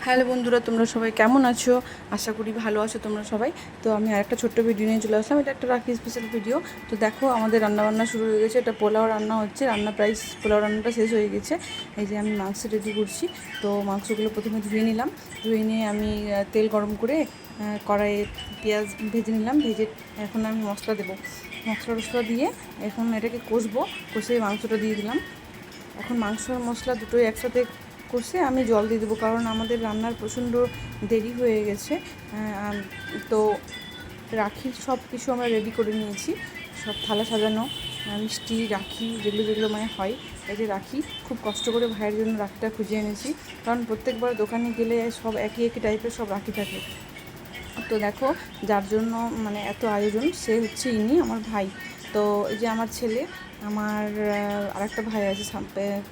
Hello বন্ধুরা, তোমরা সবাই কেমন আছো? আশা করি ভালো আছো তোমরা সবাই। তো আমি আরেকটা ছোট্ট ভিডিও নিয়ে চলে আসলাম। এটা একটা রাখি স্পেশাল ভিডিও। তো দেখো, আমাদের রান্নাবান্না শুরু হয়ে গেছে। এটা পোলাও রান্না হচ্ছে, পোলাও রান্নাটা শেষ হয়ে গেছে। এই যে আমি মাংস রেডি করছি। তো মাংসগুলো প্রথমে ধুয়ে নিলাম। ধুয়ে নিয়ে আমি তেল গরম করে কড়াইয়ে পেঁয়াজ ভেজে নিলাম। ভেজে এখন আমি মশলা দেবো। মশলা দিয়ে এখন এটাকে কষবো। কষে মাংসটা দিয়ে দিলাম। এখন মাংস আর মশলা দুটোই একসাথে কষে আমি জল দিয়ে দেবো, কারণ আমাদের রান্নার প্রচণ্ড দেরি হয়ে গেছে। তো রাখির সব কিছু আমরা রেডি করে নিয়েছি, সব থালা সাজানো, মিষ্টি, রাখি যেগুলো যেগুলো মানে হয়। এই যে রাখি খুব কষ্ট করে ভাইয়ের জন্য রাখিটা খুঁজে এনেছি, কারণ প্রত্যেকবার দোকানে গেলে সব একই একই টাইপের সব রাখি থাকে। তো দেখো, যার জন্য মানে এত আয়োজন সে হচ্ছে ইনি আমার ভাই। তো এই যে আমার ছেলে, আমার আরেকটা ভাই আছে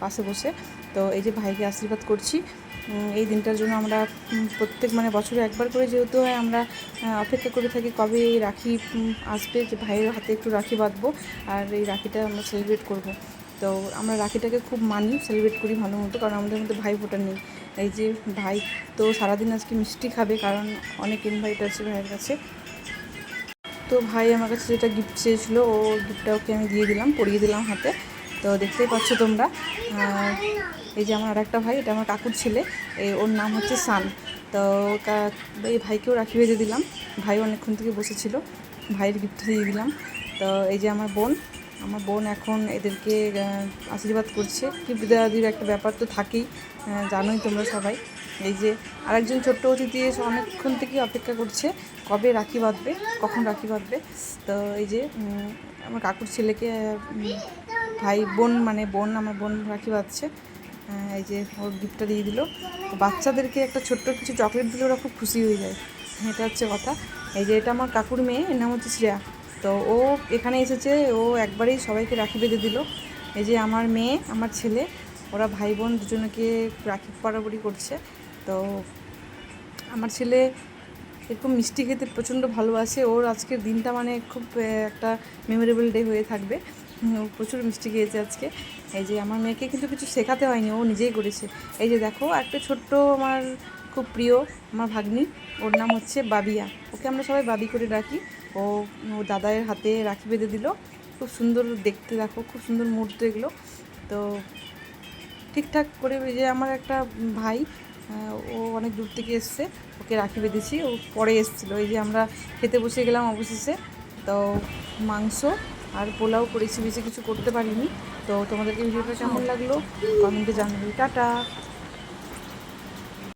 পাশে বসে। তো এই যে ভাইকে আশীর্বাদ করছি। এই দিনটার জন্য আমরা প্রত্যেক মানে বছরে একবার করে যেহেতু হয়, আমরা অপেক্ষা করে থাকি কবে এই রাখি আসবে, যে ভাইয়ের হাতে একটু রাখি বাঁধবো আর এই রাখিটা আমরা সেলিব্রেট করব। তো আমরা রাখিটাকে খুব মানি, সেলিব্রেট করি ভালো মতো, কারণ আমাদের মধ্যে ভাই ফোটা নেই। এই যে ভাই তো সারাদিন আজকে মিষ্টি খাবে, কারণ অনেক ইনভাইট আছে ভাইয়ের কাছে। তো ভাই আমার কাছে যেটা গিফট চেয়েছিলো, ও গিফটটা ওকে আমি দিয়ে দিলাম, পরিয়ে দিলাম হাতে। তো দেখতেই পাচ্ছ তোমরা। এই যে আমার আরেকটা ভাই, এটা আমার কাকুর ছেলে, ওর নাম হচ্ছে সান। তো এই ভাইকেও রাখি বেঁধে দিলাম। ভাই অনেকক্ষণ থেকে বসেছিল, ভাইয়ের গিফটটা দিয়ে দিলাম। তো এই যে আমার বোন এখন এদেরকে আশীর্বাদ করছে। গিফট দেওয়ার একটা ব্যাপার তো থাকেই, জানোই তোমরা সবাই। এই যে আরেকজন ছোট্ট অতিথি এসে অনেকক্ষণ থেকে অপেক্ষা করছে কবে রাখি বাঁধবে, কখন রাখি বাঁধবে। তো এই যে আমার কাকুর ছেলেকে আমার বোন রাখি বাঁধছে। এই যে ওর গিফটটা দিয়ে দিল। বাচ্চাদেরকে একটা ছোট্ট কিছু চকলেট দিলে ওরা খুব খুশি হয়ে যায়, এটা হচ্ছে কথা। এই যে এটা আমার কাকুর মেয়ে, এর নাম হচ্ছে শ্রেয়া। তো ও এখানে এসেছে, ও একবারেই সবাইকে রাখি বেঁধে দিল। এই যে আমার মেয়ে, আমার ছেলে, ওরা ভাই বোন দুজনকে রাখি বরাবরই করছে। তো আমার ছেলে এরকম মিষ্টি খেতে প্রচণ্ড ভালোবাসে। ওর আজকের দিনটা মানে খুব একটা মেমোরেবল ডে হয়ে থাকবে। ও প্রচুর মিষ্টি খেয়েছে আজকে। এই যে আমার মেয়েকে কিন্তু কিছু শেখাতে হয়নি, ও নিজেই করেছে। এই যে দেখো, একটা ছোট্ট আমার খুব প্রিয় আমার ভাগ্নি, ওর নাম হচ্ছে বাবিয়া। ওকে আমরা সবাই বাবি করে ডাকি। ও ও দাদায়ের হাতে রাখি বেঁধে দিল। খুব সুন্দর দেখতে, দেখো খুব সুন্দর মুহূর্ত এগুলো। তো ঠিকঠাক করে যে আমার একটা ভাই, ও অনেক দূর থেকে এসছে, ওকে রাখি বেঁধেছি, ও পরে এসেছিলো। এই যে আমরা খেতে বসে গেলাম অবশেষে। তো মাংস আর পোলাও করেছি, বেশি কিছু করতে পারিনি। তো তোমাদেরকে ভিডিওটা কেমন লাগলো কমেন্টে জানাবে। টাটা।